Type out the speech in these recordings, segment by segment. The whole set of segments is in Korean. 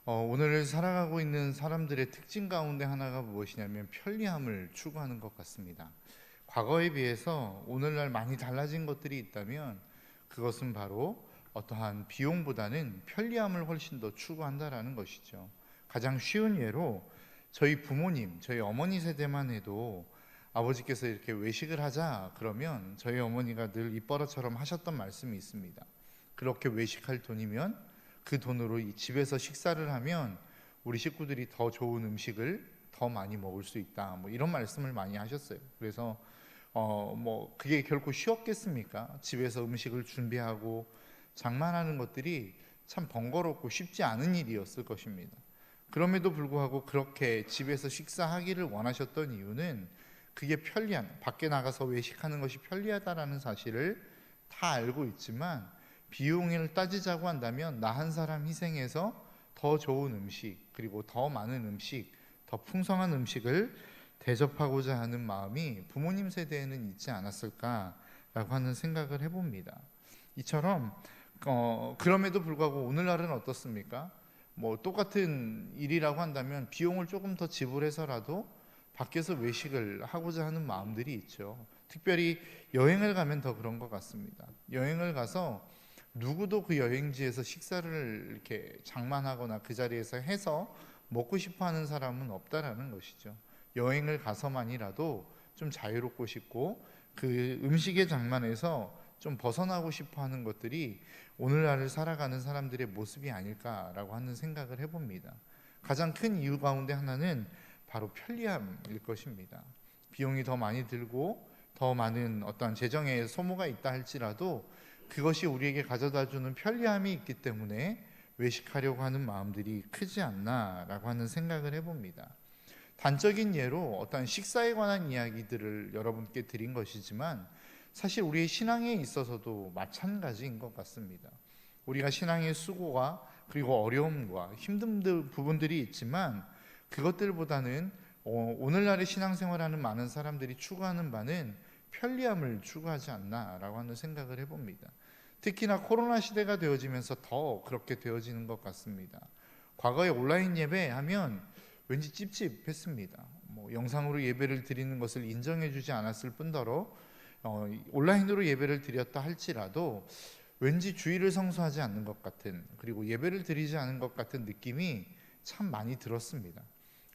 오늘을 살아가고 있는 사람들의 특징 가운데 하나가 무엇이냐면 편리함을 추구하는 것 같습니다. 과거에 비해서 오늘날 많이 달라진 것들이 있다면 그것은 바로 어떠한 비용보다는 편리함을 훨씬 더 추구한다라는 것이죠. 가장 쉬운 예로 저희 부모님, 저희 어머니 세대만 해도 아버지께서 이렇게 외식을 하자 그러면 저희 어머니가 늘 입버릇처럼 하셨던 말씀이 있습니다. 그렇게 외식할 돈이면 그 돈으로 이 집에서 식사를 하면 우리 식구들이 더 좋은 음식을 더 많이 먹을 수 있다. 뭐 이런 말씀을 많이 하셨어요. 그래서 뭐 그게 결코 쉬웠겠습니까? 집에서 음식을 준비하고 장만하는 것들이 참 번거롭고 쉽지 않은 일이었을 것입니다. 그럼에도 불구하고 그렇게 집에서 식사하기를 원하셨던 이유는 그게 편리한, 밖에 나가서 외식하는 것이 편리하다라는 사실을 다 알고 있지만 비용을 따지자고 한다면 나 한 사람 희생해서 더 좋은 음식, 그리고 더 많은 음식, 더 풍성한 음식을 대접하고자 하는 마음이 부모님 세대에는 있지 않았을까라고 하는 생각을 해봅니다. 이처럼 그럼에도 불구하고 오늘날은 어떻습니까? 뭐 똑같은 일이라고 한다면 비용을 조금 더 지불해서라도 밖에서 외식을 하고자 하는 마음들이 있죠. 특별히 여행을 가면 더 그런 것 같습니다. 여행을 가서 누구도 그 여행지에서 식사를 이렇게 장만하거나 그 자리에서 해서 먹고 싶어 하는 사람은 없다라는 것이죠. 여행을 가서만이라도 좀 자유롭고 싶고 그 음식의 장만에서 좀 벗어나고 싶어 하는 것들이 오늘날을 살아가는 사람들의 모습이 아닐까라고 하는 생각을 해봅니다. 가장 큰 이유 가운데 하나는 바로 편리함일 것입니다. 비용이 더 많이 들고 더 많은 어떤 재정의 소모가 있다 할지라도 그것이 우리에게 가져다 주는 편리함이 있기 때문에 외식하려고 하는 마음들이 크지 않나라고 하는 생각을 해봅니다. 단적인 예로 어떤 식사에 관한 이야기들을 여러분께 드린 것이지만 사실 우리의 신앙에 있어서도 마찬가지인 것 같습니다. 우리가 신앙의 수고와 그리고 어려움과 힘든 부분들이 있지만 그것들보다는 오늘날의 신앙생활하는 많은 사람들이 추구하는 바는 편리함을 추구하지 않나라고 하는 생각을 해봅니다. 특히나 코로나 시대가 되어지면서 더 그렇게 되어지는 것 같습니다. 과거에 온라인 예배하면 왠지 찝찝했습니다. 뭐 영상으로 예배를 드리는 것을 인정해주지 않았을 뿐더러 온라인으로 예배를 드렸다 할지라도 왠지 주의를 성수하지 않는 것 같은, 그리고 예배를 드리지 않은 것 같은 느낌이 참 많이 들었습니다.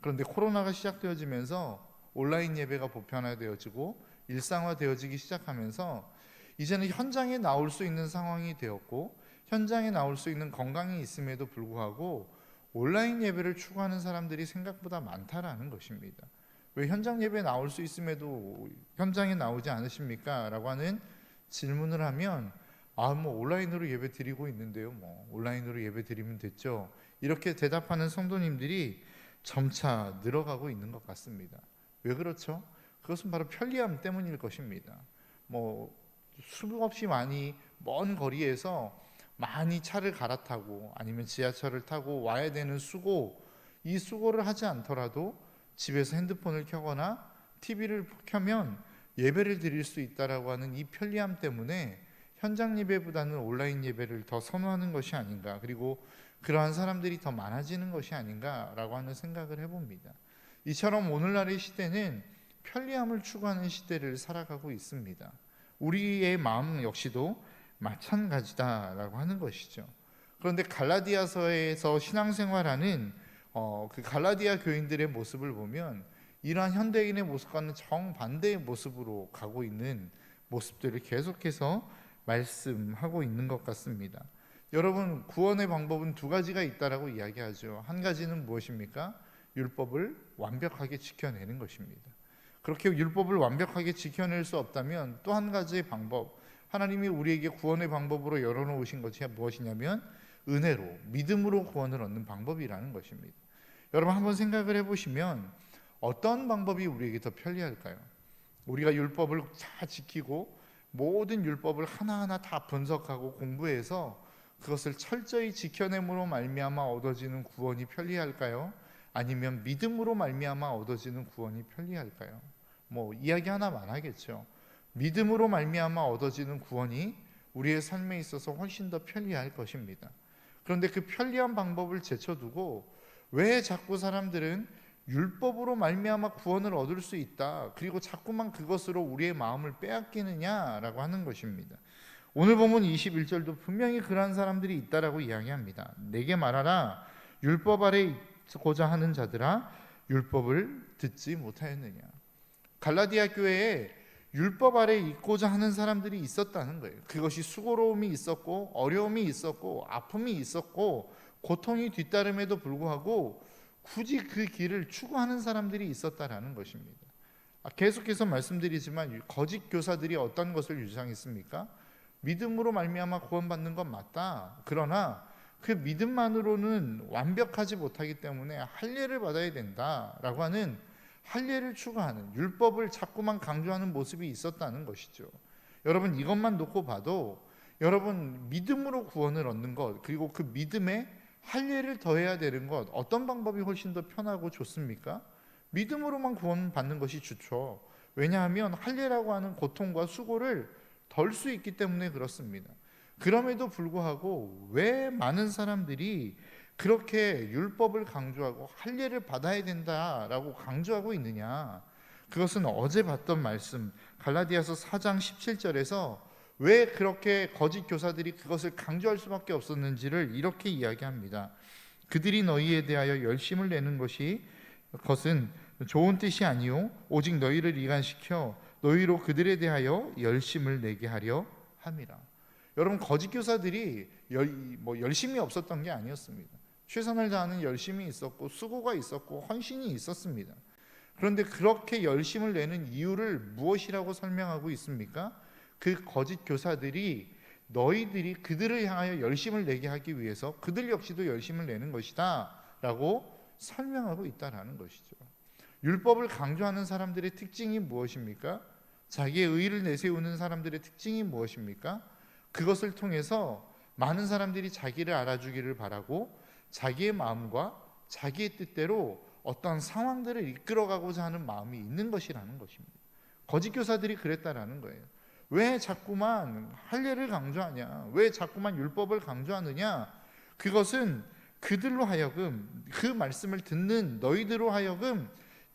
그런데 코로나가 시작되어지면서 온라인 예배가 보편화되어지고 일상화되어지기 시작하면서 이제는 현장에 나올 수 있는 상황이 되었고 현장에 나올 수 있는 건강이 있음에도 불구하고 온라인 예배를 추구하는 사람들이 생각보다 많다라는 것입니다. 왜 현장 예배에 나올 수 있음에도 현장에 나오지 않으십니까? 라고 하는 질문을 하면 뭐 온라인으로 예배 드리고 있는데요. 뭐 온라인으로 예배 드리면 됐죠. 이렇게 대답하는 성도님들이 점차 늘어가고 있는 것 같습니다. 왜 그렇죠? 그것은 바로 편리함 때문일 것입니다. 뭐 수도 없이 많이 먼 거리에서 많이 차를 갈아타고 아니면 지하철을 타고 와야 되는 수고, 이 수고를 하지 않더라도 집에서 핸드폰을 켜거나 TV를 켜면 예배를 드릴 수 있다라고 하는 이 편리함 때문에 현장 예배보다는 온라인 예배를 더 선호하는 것이 아닌가, 그리고 그러한 사람들이 더 많아지는 것이 아닌가라고 하는 생각을 해봅니다. 이처럼 오늘날의 시대는 편리함을 추구하는 시대를 살아가고 있습니다. 우리의 마음 역시도 마찬가지다라고 하는 것이죠. 그런데 갈라디아서에서 신앙생활하는 그 갈라디아 교인들의 모습을 보면 이러한 현대인의 모습과는 정반대의 모습으로 가고 있는 모습들을 계속해서 말씀하고 있는 것 같습니다. 여러분, 구원의 방법은 두 가지가 있다라고 이야기하죠. 한 가지는 무엇입니까? 율법을 완벽하게 지켜내는 것입니다. 그렇게 율법을 완벽하게 지켜낼 수 없다면 또 한 가지의 방법, 하나님이 우리에게 구원의 방법으로 열어놓으신 것이 무엇이냐면 은혜로, 믿음으로 구원을 얻는 방법이라는 것입니다. 여러분 한번 생각을 해보시면 어떤 방법이 우리에게 더 편리할까요? 우리가 율법을 다 지키고 모든 율법을 하나하나 다 분석하고 공부해서 그것을 철저히 지켜냄으로 말미암아 얻어지는 구원이 편리할까요? 아니면 믿음으로 말미암아 얻어지는 구원이 편리할까요? 뭐 이야기 하나만 하겠죠. 믿음으로 말미암아 얻어지는 구원이 우리의 삶에 있어서 훨씬 더 편리할 것입니다. 그런데 그 편리한 방법을 제쳐두고 왜 자꾸 사람들은 율법으로 말미암아 구원을 얻을 수 있다, 그리고 자꾸만 그것으로 우리의 마음을 빼앗기느냐라고 하는 것입니다. 오늘 보면 21절도 분명히 그러한 사람들이 있다라고 이야기합니다. 내게 말하라, 율법 아래 있고자 하는 자들아, 율법을 듣지 못하였느냐. 갈라디아 교회에 율법 아래 있고자 하는 사람들이 있었다는 거예요. 그것이 수고로움이 있었고 어려움이 있었고 아픔이 있었고 고통이 뒤따름에도 불구하고 굳이 그 길을 추구하는 사람들이 있었다라는 것입니다. 계속해서 말씀드리지만 거짓 교사들이 어떤 것을 주장했습니까? 믿음으로 말미암아 구원받는 건 맞다. 그러나 그 믿음만으로는 완벽하지 못하기 때문에 할례를 받아야 된다라고 하는, 할례를 추구하는, 율법을 자꾸만 강조하는 모습이 있었다는 것이죠. 여러분, 이것만 놓고 봐도 여러분, 믿음으로 구원을 얻는 것, 그리고 그 믿음에 할례를 더해야 되는 것, 어떤 방법이 훨씬 더 편하고 좋습니까? 믿음으로만 구원받는 것이 좋죠. 왜냐하면 할례라고 하는 고통과 수고를 덜 수 있기 때문에 그렇습니다. 그럼에도 불구하고 왜 많은 사람들이 그렇게 율법을 강조하고 할례를 받아야 된다라고 강조하고 있느냐? 그것은 어제 봤던 말씀 갈라디아서 4장 17절에서 왜 그렇게 거짓 교사들이 그것을 강조할 수밖에 없었는지를 이렇게 이야기합니다. 그들이 너희에 대하여 열심을 내는 것은 좋은 뜻이 아니요 오직 너희를 이간시켜 너희로 그들에 대하여 열심을 내게 하려 함이라. 여러분, 거짓 교사들이 열심이 없었던 게 아니었습니다. 최선을 다하는 열심이 있었고 수고가 있었고 헌신이 있었습니다. 그런데 그렇게 열심을 내는 이유를 무엇이라고 설명하고 있습니까? 그 거짓 교사들이 너희들이 그들을 향하여 열심을 내게 하기 위해서 그들 역시도 열심을 내는 것이다 라고 설명하고 있다라는 것이죠. 율법을 강조하는 사람들의 특징이 무엇입니까? 자기의 의의를 내세우는 사람들의 특징이 무엇입니까? 그것을 통해서 많은 사람들이 자기를 알아주기를 바라고 자기의 마음과 자기의 뜻대로 어떤 상황들을 이끌어가고자 하는 마음이 있는 것이라는 것입니다. 거짓 교사들이 그랬다라는 거예요. 왜 자꾸만 할례를 강조하냐? 왜 자꾸만 율법을 강조하느냐? 그것은 그들로 하여금, 그 말씀을 듣는 너희들로 하여금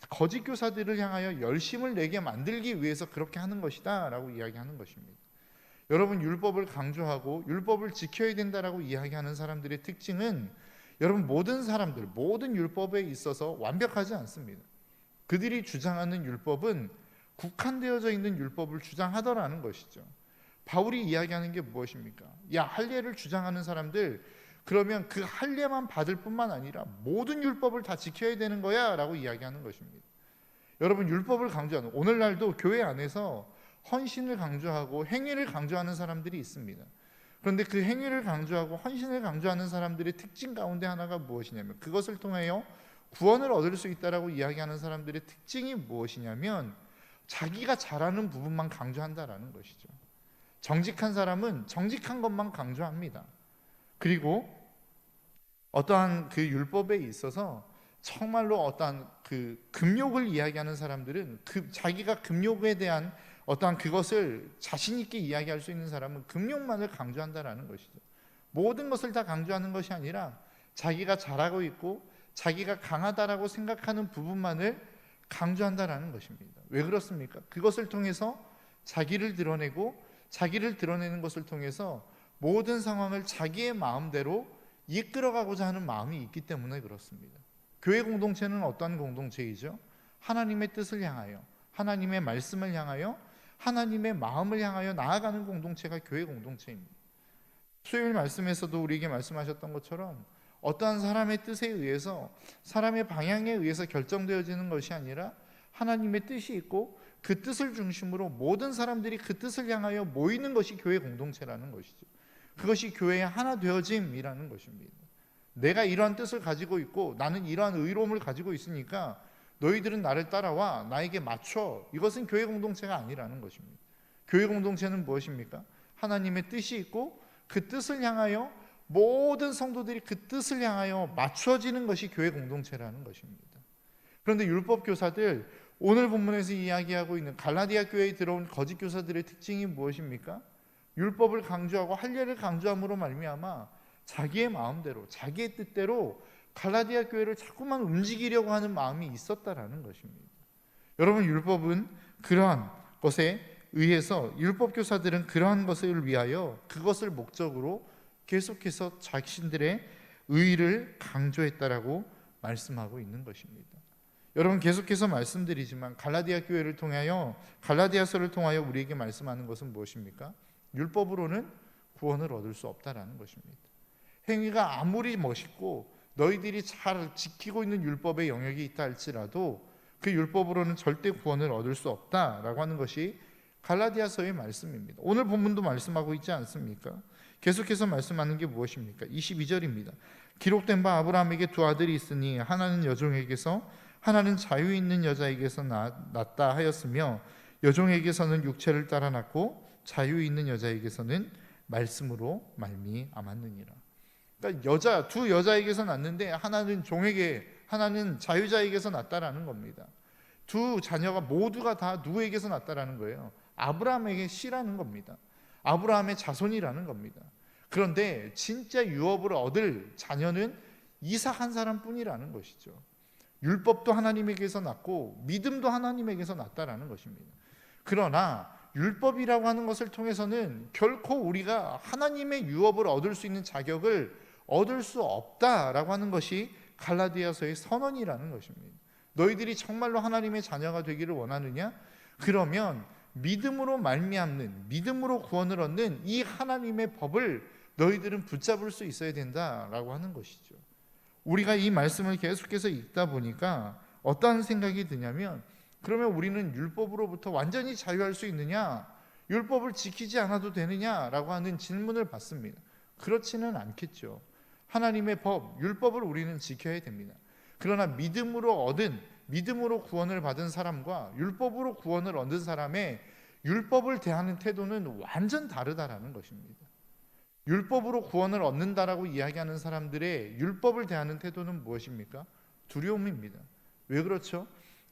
거짓 교사들을 향하여 열심을 내게 만들기 위해서 그렇게 하는 것이다 라고 이야기하는 것입니다. 여러분, 율법을 강조하고 율법을 지켜야 된다라고 이야기하는 사람들의 특징은 여러분, 모든 사람들, 모든 율법에 있어서 완벽하지 않습니다. 그들이 주장하는 율법은 국한되어져 있는 율법을 주장하더라는 것이죠. 바울이 이야기하는 게 무엇입니까? 야, 할례를 주장하는 사람들, 그러면 그 할례만 받을 뿐만 아니라 모든 율법을 다 지켜야 되는 거야 라고 이야기하는 것입니다. 여러분, 율법을 강조하는, 오늘날도 교회 안에서 헌신을 강조하고 행위를 강조하는 사람들이 있습니다. 그런데 그 행위를 강조하고 헌신을 강조하는 사람들의 특징 가운데 하나가 무엇이냐면, 그것을 통하여 구원을 얻을 수 있다라고 이야기하는 사람들의 특징이 무엇이냐면 자기가 잘하는 부분만 강조한다라는 것이죠. 정직한 사람은 정직한 것만 강조합니다. 그리고 어떠한 그 율법에 있어서 정말로 어떠한 그 금욕을 이야기하는 사람들은 자기가 금욕에 대한 어떠한 그것을 자신 있게 이야기할 수 있는 사람은 금욕만을 강조한다라는 것이죠. 모든 것을 다 강조하는 것이 아니라 자기가 잘하고 있고 자기가 강하다라고 생각하는 부분만을 강조한다라는 것입니다. 왜 그렇습니까? 그것을 통해서 자기를 드러내고 자기를 드러내는 것을 통해서 모든 상황을 자기의 마음대로 이끌어가고자 하는 마음이 있기 때문에 그렇습니다. 교회 공동체는 어떤 공동체이죠? 하나님의 뜻을 향하여, 하나님의 말씀을 향하여, 하나님의 마음을 향하여 나아가는 공동체가 교회 공동체입니다. 수요일 말씀에서도 우리에게 말씀하셨던 것처럼 어떠한 사람의 뜻에 의해서, 사람의 방향에 의해서 결정되어지는 것이 아니라 하나님의 뜻이 있고 그 뜻을 중심으로 모든 사람들이 그 뜻을 향하여 모이는 것이 교회 공동체라는 것이죠. 그것이 교회의 하나 되어짐이라는 것입니다. 내가 이러한 뜻을 가지고 있고 나는 이러한 의로움을 가지고 있으니까 너희들은 나를 따라와, 나에게 맞춰. 이것은 교회 공동체가 아니라는 것입니다. 교회 공동체는 무엇입니까? 하나님의 뜻이 있고 그 뜻을 향하여 모든 성도들이 그 뜻을 향하여 맞춰지는 것이 교회 공동체라는 것입니다. 그런데 율법 교사들, 오늘 본문에서 이야기하고 있는 갈라디아 교회에 들어온 거짓 교사들의 특징이 무엇입니까? 율법을 강조하고 할례를 강조함으로 말미암아 자기의 마음대로, 자기의 뜻대로 갈라디아 교회를 자꾸만 움직이려고 하는 마음이 있었다라는 것입니다. 여러분, 율법은 그러한 것에 의해서 율법 교사들은 그러한 것을 위하여 그것을 목적으로 계속해서 자신들의 의의를 강조했다라고 말씀하고 있는 것입니다. 여러분, 계속해서 말씀드리지만 갈라디아 교회를 통하여, 갈라디아서를 통하여 우리에게 말씀하는 것은 무엇입니까? 율법으로는 구원을 얻을 수 없다라는 것입니다. 행위가 아무리 멋있고 너희들이 잘 지키고 있는 율법의 영역이 있다 할지라도 그 율법으로는 절대 구원을 얻을 수 없다라고 하는 것이 갈라디아서의 말씀입니다. 오늘 본문도 말씀하고 있지 않습니까? 계속해서 말씀하는 게 무엇입니까? 22절입니다. 기록된 바 아브라함에게 두 아들이 있으니 하나는 여종에게서 하나는 자유 있는 여자에게서 낳았다 하였으며 여종에게서는 육체를 따라 낳고 자유 있는 여자에게서는 말씀으로 말미암았느니라. 그러니까 두 여자에게서 낳는데 하나는 종에게, 하나는 자유자에게서 낳았다라는 겁니다. 두 자녀가 모두가 다 누구에게서 낳았다라는 거예요? 아브라함에게 씨라는 겁니다. 아브라함의 자손이라는 겁니다. 그런데 진짜 유업을 얻을 자녀는 이삭 한 사람뿐이라는 것이죠. 율법도 하나님에게서 났고 믿음도 하나님에게서 났다라는 것입니다. 그러나 율법이라고 하는 것을 통해서는 결코 우리가 하나님의 유업을 얻을 수 있는 자격을 얻을 수 없다라고 하는 것이 갈라디아서의 선언이라는 것입니다. 너희들이 정말로 하나님의 자녀가 되기를 원하느냐? 그러면 믿음으로 말미암는, 믿음으로 구원을 얻는 이 하나님의 법을 너희들은 붙잡을 수 있어야 된다라고 하는 것이죠. 우리가 이 말씀을 계속해서 읽다 보니까 어떠한 생각이 드냐면, 그러면 우리는 율법으로부터 완전히 자유할 수 있느냐? 율법을 지키지 않아도 되느냐라고 하는 질문을 받습니다. 그렇지는 않겠죠. 하나님의 법, 율법을 우리는 지켜야 됩니다. 그러나 믿음으로 구원을 받은 사람과 율법으로 구원을 얻은 사람의 율법을 대하는 태도는 완전 다르다라는 것입니다. 율법으로 구원을 얻는다라고 이야기하는 사람들의 율법을 대하는 태도는 무엇입니까? 두려움입니다. 왜 그렇죠?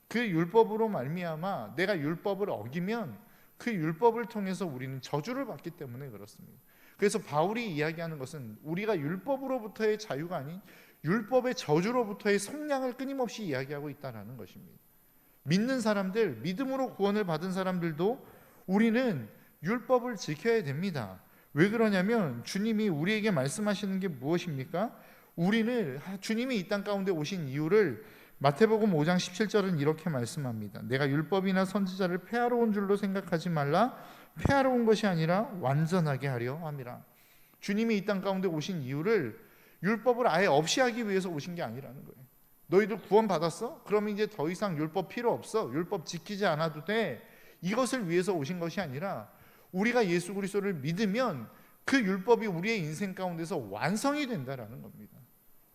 그 율법으로 말미암아 내가 율법을 어기면 그 율법을 통해서 우리는 저주를 받기 때문에 그렇습니다. 그래서 바울이 이야기하는 것은 우리가 율법으로부터의 자유가 아닌 율법의 저주로부터의 속량을 끊임없이 이야기하고 있다는 것입니다. 믿는 사람들, 믿음으로 구원을 받은 사람들도 우리는 율법을 지켜야 됩니다. 왜 그러냐면 주님이 우리에게 말씀하시는 게 무엇입니까? 주님이 이 땅 가운데 오신 이유를 마태복음 5장 17절은 이렇게 말씀합니다. 내가 율법이나 선지자를 폐하러 온 줄로 생각하지 말라. 폐하러 온 것이 아니라 완전하게 하려 함이라. 주님이 이 땅 가운데 오신 이유를 율법을 아예 없이 하기 위해서 오신 게 아니라는 거예요. 너희들 구원 받았어? 그러면 이제 더 이상 율법 필요 없어. 율법 지키지 않아도 돼. 이것을 위해서 오신 것이 아니라 우리가 예수 그리스도를 믿으면 그 율법이 우리의 인생 가운데서 완성이 된다라는 겁니다.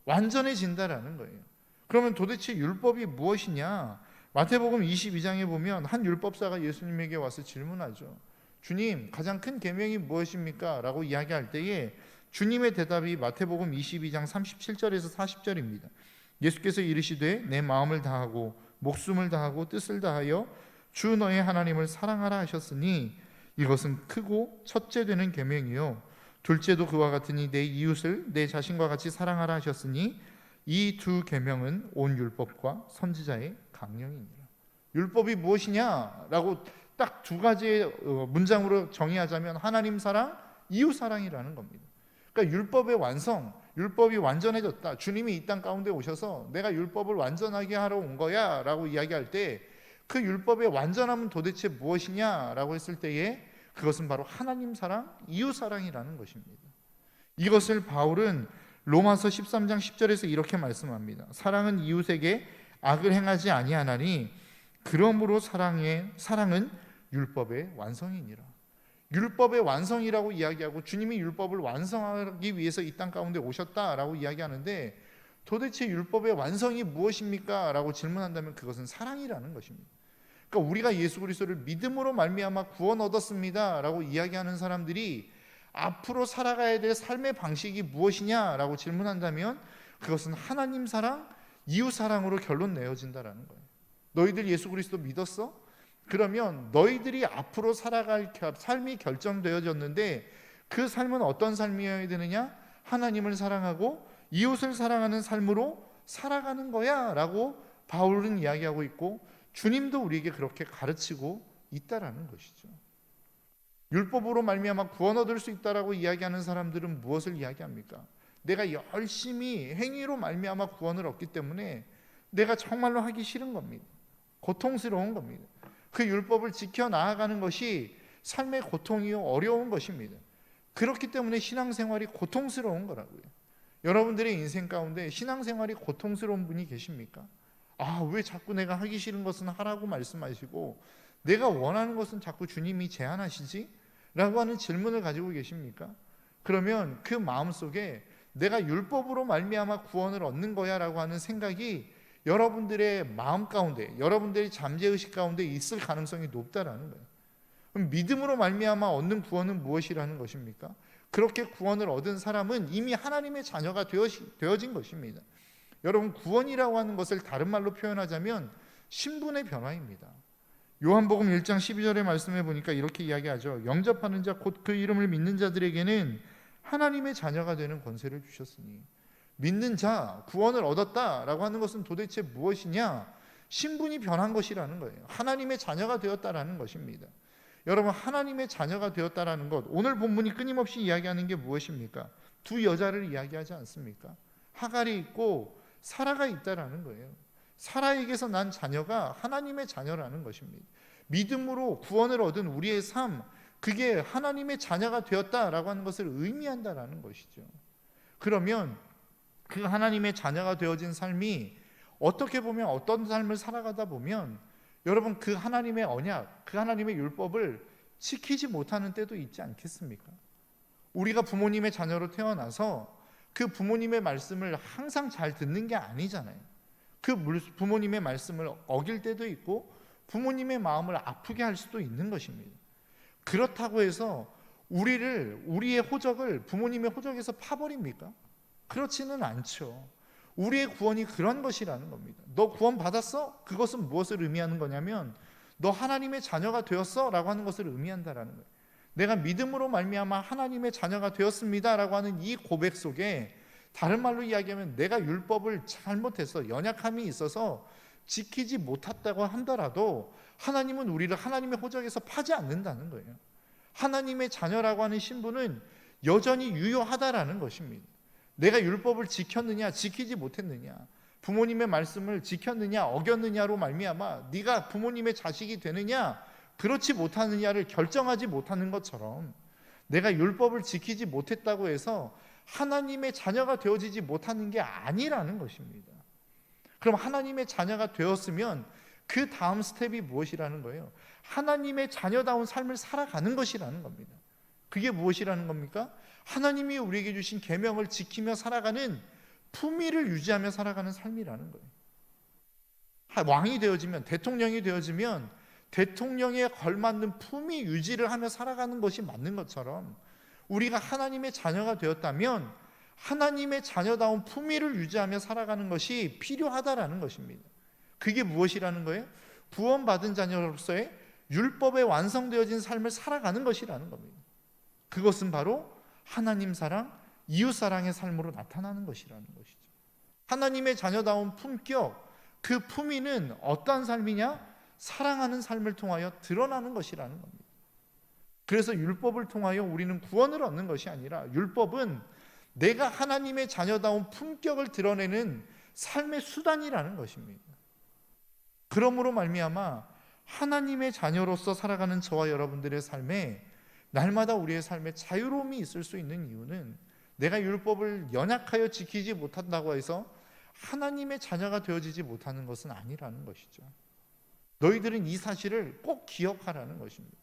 완전해진다라는 거예요. 그러면 도대체 율법이 무엇이냐? 마태복음 22장에 보면 한 율법사가 예수님에게 와서 질문하죠. 주님, 가장 큰 계명이 무엇입니까? 라고 이야기할 때에 주님의 대답이 마태복음 22장 37절에서 40절입니다. 예수께서 이르시되 내 마음을 다하고 목숨을 다하고 뜻을 다하여 주 너의 하나님을 사랑하라 하셨으니 이것은 크고 첫째 되는 계명이요 둘째도 그와 같으니 내 이웃을 내 자신과 같이 사랑하라 하셨으니 이 두 계명은 온 율법과 선지자의 강령이니라. 율법이 무엇이냐라고 딱 두 가지의 문장으로 정의하자면 하나님 사랑, 이웃 사랑이라는 겁니다. 그러니까 율법의 완성, 율법이 완전해졌다. 주님이 이 땅 가운데 오셔서 내가 율법을 완전하게 하러 온 거야 라고 이야기할 때 그 율법의 완전함은 도대체 무엇이냐라고 했을 때에 그것은 바로 하나님 사랑, 이웃 사랑이라는 것입니다. 이것을 바울은 로마서 13장 10절에서 이렇게 말씀합니다. 사랑은 이웃에게 악을 행하지 아니하나니 그러므로 사랑은 율법의 완성이니라. 율법의 완성이라고 이야기하고 주님이 율법을 완성하기 위해서 이 땅 가운데 오셨다라고 이야기하는데 도대체 율법의 완성이 무엇입니까? 라고 질문한다면 그것은 사랑이라는 것입니다. 그러니까 우리가 예수 그리스도를 믿음으로 말미암아 구원 얻었습니다 라고 이야기하는 사람들이 앞으로 살아가야 될 삶의 방식이 무엇이냐라고 질문한다면 그것은 하나님 사랑, 이웃 사랑으로 결론 내어진다라는 거예요. 너희들 예수 그리스도 믿었어? 그러면 너희들이 앞으로 살아갈 삶이 결정되어졌는데 그 삶은 어떤 삶이어야 되느냐? 하나님을 사랑하고 이웃을 사랑하는 삶으로 살아가는 거야 라고 바울은 이야기하고 있고, 주님도 우리에게 그렇게 가르치고 있다라는 것이죠. 율법으로 말미암아 구원 얻을 수 있다라고 이야기하는 사람들은 무엇을 이야기합니까? 내가 열심히 행위로 말미암아 구원을 얻기 때문에 내가 정말로 하기 싫은 겁니다. 고통스러운 겁니다. 그 율법을 지켜 나아가는 것이 삶의 고통이요 어려운 것입니다. 그렇기 때문에 신앙생활이 고통스러운 거라고요. 여러분들의 인생 가운데 신앙생활이 고통스러운 분이 계십니까? 왜 자꾸 내가 하기 싫은 것은 하라고 말씀하시고 내가 원하는 것은 자꾸 주님이 제한하시지? 라고 하는 질문을 가지고 계십니까? 그러면 그 마음속에 내가 율법으로 말미암아 구원을 얻는 거야 라고 하는 생각이 여러분들의 마음 가운데, 여러분들의 잠재의식 가운데 있을 가능성이 높다라는 거예요. 그럼 믿음으로 말미암아 얻는 구원은 무엇이라는 것입니까? 그렇게 구원을 얻은 사람은 이미 하나님의 자녀가 되어진 것입니다. 여러분, 구원이라고 하는 것을 다른 말로 표현하자면 신분의 변화입니다. 요한복음 1장 12절의 말씀에 보니까 이렇게 이야기하죠. 영접하는 자 곧 그 이름을 믿는 자들에게는 하나님의 자녀가 되는 권세를 주셨으니. 믿는 자, 구원을 얻었다라고 하는 것은 도대체 무엇이냐? 신분이 변한 것이라는 거예요. 하나님의 자녀가 되었다라는 것입니다. 여러분, 하나님의 자녀가 되었다라는 것, 오늘 본문이 끊임없이 이야기하는 게 무엇입니까? 두 여자를 이야기하지 않습니까? 하갈이 있고 사라가 있다라는 거예요. 사라에게서 난 자녀가 하나님의 자녀라는 것입니다. 믿음으로 구원을 얻은 우리의 삶, 그게 하나님의 자녀가 되었다라고 하는 것을 의미한다라는 것이죠. 그러면 그 하나님의 자녀가 되어진 삶이 어떻게 보면 어떤 삶을 살아가다 보면 여러분, 그 하나님의 언약, 그 하나님의 율법을 지키지 못하는 때도 있지 않겠습니까? 우리가 부모님의 자녀로 태어나서 그 부모님의 말씀을 항상 잘 듣는 게 아니잖아요. 그 부모님의 말씀을 어길 때도 있고 부모님의 마음을 아프게 할 수도 있는 것입니다. 그렇다고 해서 우리의 호적을 부모님의 호적에서 파버립니까? 그렇지는 않죠. 우리의 구원이 그런 것이라는 겁니다. 너 구원 받았어? 그것은 무엇을 의미하는 거냐면 너 하나님의 자녀가 되었어? 라고 하는 것을 의미한다라는 거예요. 내가 믿음으로 말미암아 하나님의 자녀가 되었습니다 라고 하는 이 고백 속에, 다른 말로 이야기하면 내가 율법을 잘못해서 연약함이 있어서 지키지 못했다고 한다라도 하나님은 우리를 하나님의 호적에서 파지 않는다는 거예요. 하나님의 자녀라고 하는 신분은 여전히 유효하다라는 것입니다. 내가 율법을 지켰느냐 지키지 못했느냐, 부모님의 말씀을 지켰느냐 어겼느냐로 말미암아 네가 부모님의 자식이 되느냐 그렇지 못하느냐를 결정하지 못하는 것처럼, 내가 율법을 지키지 못했다고 해서 하나님의 자녀가 되어지지 못하는 게 아니라는 것입니다. 그럼 하나님의 자녀가 되었으면 그 다음 스텝이 무엇이라는 거예요? 하나님의 자녀다운 삶을 살아가는 것이라는 겁니다. 그게 무엇이라는 겁니까? 하나님이 우리에게 주신 계명을 지키며 살아가는, 품위를 유지하며 살아가는 삶이라는 거예요. 왕이 되어지면, 대통령이 되어지면 대통령에 걸맞는 품위 유지를 하며 살아가는 것이 맞는 것처럼, 우리가 하나님의 자녀가 되었다면 하나님의 자녀다운 품위를 유지하며 살아가는 것이 필요하다라는 것입니다. 그게 무엇이라는 거예요? 구원받은 자녀로서의 율법에 완성되어진 삶을 살아가는 것이라는 겁니다. 그것은 바로 하나님 사랑, 이웃 사랑의 삶으로 나타나는 것이라는 것이죠. 하나님의 자녀다운 품격, 그 품위는 어떠한 삶이냐? 사랑하는 삶을 통하여 드러나는 것이라는 겁니다. 그래서 율법을 통하여 우리는 구원을 얻는 것이 아니라, 율법은 내가 하나님의 자녀다운 품격을 드러내는 삶의 수단이라는 것입니다. 그러므로 말미암아 하나님의 자녀로서 살아가는 저와 여러분들의 삶에 날마다 우리의 삶에 자유로움이 있을 수 있는 이유는, 내가 율법을 연약하여 지키지 못한다고 해서 하나님의 자녀가 되어지지 못하는 것은 아니라는 것이죠. 너희들은 이 사실을 꼭 기억하라는 것입니다.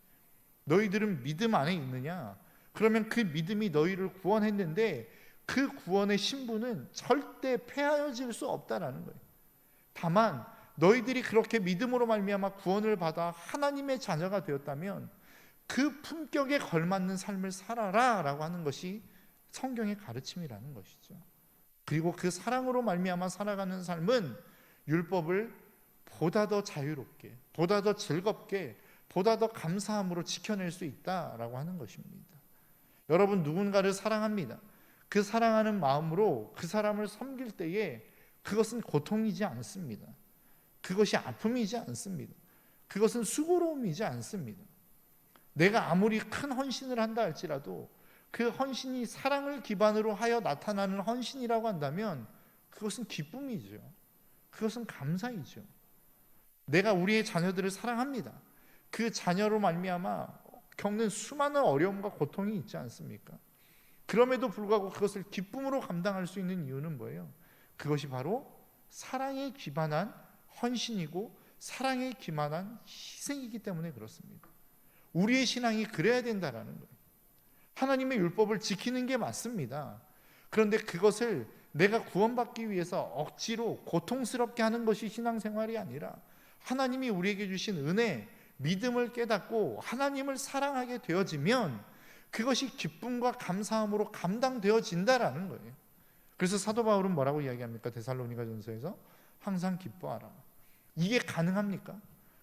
너희들은 믿음 안에 있느냐? 그러면 그 믿음이 너희를 구원했는데 그 구원의 신분은 절대 폐하여질 수 없다라는 거예요. 다만 너희들이 그렇게 믿음으로 말미암아 구원을 받아 하나님의 자녀가 되었다면 그 품격에 걸맞는 삶을 살아라 라고 하는 것이 성경의 가르침이라는 것이죠. 그리고 그 사랑으로 말미암아 살아가는 삶은 율법을 보다 더 자유롭게, 보다 더 즐겁게, 보다 더 감사함으로 지켜낼 수 있다라고 하는 것입니다. 여러분, 누군가를 사랑합니다. 그 사랑하는 마음으로 그 사람을 섬길 때에 그것은 고통이지 않습니다. 그것이 아픔이지 않습니다. 그것은 수고로움이지 않습니다. 내가 아무리 큰 헌신을 한다 할지라도 그 헌신이 사랑을 기반으로 하여 나타나는 헌신이라고 한다면 그것은 기쁨이죠. 그것은 감사이죠. 내가 우리의 자녀들을 사랑합니다. 그 자녀로 말미암아 겪는 수많은 어려움과 고통이 있지 않습니까? 그럼에도 불구하고 그것을 기쁨으로 감당할 수 있는 이유는 뭐예요? 그것이 바로 사랑에 기반한 헌신이고 사랑에 기반한 희생이기 때문에 그렇습니다. 우리의 신앙이 그래야 된다라는 거예요. 하나님의 율법을 지키는 게 맞습니다. 그런데 그것을 내가 구원받기 위해서 억지로 고통스럽게 하는 것이 신앙생활이 아니라 하나님이 우리에게 주신 은혜, 믿음을 깨닫고 하나님을 사랑하게 되어지면 그것이 기쁨과 감사함으로 감당되어진다라는 거예요. 그래서 사도 바울은 뭐라고 이야기합니까? 데살로니가전서에서 항상 기뻐하라. 이게 가능합니까?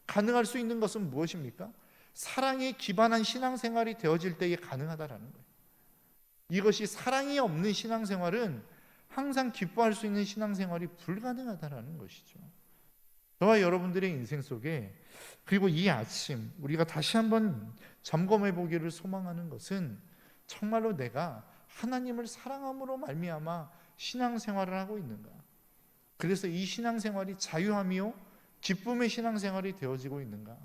가능할 수 있는 것은 무엇입니까? 사랑에 기반한 신앙생활이 되어질 때에 가능하다라는 거예요. 이것이 사랑이 없는 신앙생활은 항상 기뻐할 수 있는 신앙생활이 불가능하다라는 것이죠. 저와 여러분들의 인생 속에 그리고 이 아침 우리가 다시 한번 점검해 보기를 소망하는 것은 정말로 내가 하나님을 사랑함으로 말미암아 신앙생활을 하고 있는가? 그래서 이 신앙생활이 자유함이요 기쁨의 신앙생활이 되어지고 있는가?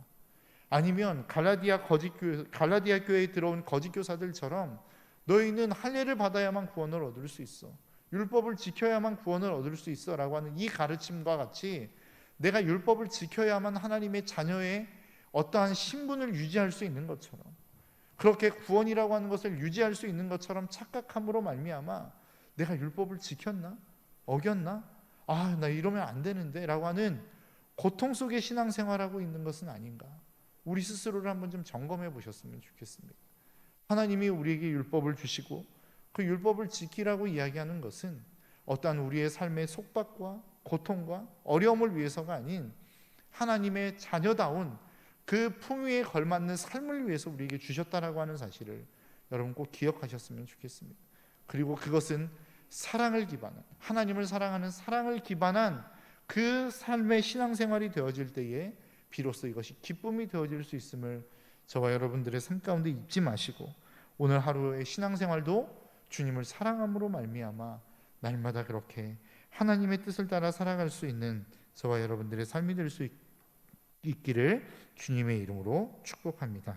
아니면 갈라디아 교회에 들어온 거짓 교사들처럼 너희는 할례를 받아야만 구원을 얻을 수 있어, 율법을 지켜야만 구원을 얻을 수 있어 라고 하는 이 가르침과 같이 내가 율법을 지켜야만 하나님의 자녀의 어떠한 신분을 유지할 수 있는 것처럼, 그렇게 구원이라고 하는 것을 유지할 수 있는 것처럼 착각함으로 말미암아 내가 율법을 지켰나? 어겼나? 나 이러면 안 되는데 라고 하는 고통 속에 신앙생활하고 있는 것은 아닌가? 우리 스스로를 한번 좀 점검해 보셨으면 좋겠습니다. 하나님이 우리에게 율법을 주시고 그 율법을 지키라고 이야기하는 것은 어떠한 우리의 삶의 속박과 고통과 어려움을 위해서가 아닌 하나님의 자녀다운 그 품위에 걸맞는 삶을 위해서 우리에게 주셨다라고 하는 사실을 여러분 꼭 기억하셨으면 좋겠습니다. 그리고 그것은 사랑을 기반한, 하나님을 사랑하는 사랑을 기반한 그 삶의 신앙생활이 되어질 때에 비로소 이것이 기쁨이 되어질 수 있음을 저와 여러분들의 삶 가운데 잊지 마시고 오늘 하루의 신앙생활도 주님을 사랑함으로 말미암아 날마다 그렇게 하나님의 뜻을 따라 살아갈 수 있는 저와 여러분들의 삶이 될 수 있기를 주님의 이름으로 축복합니다.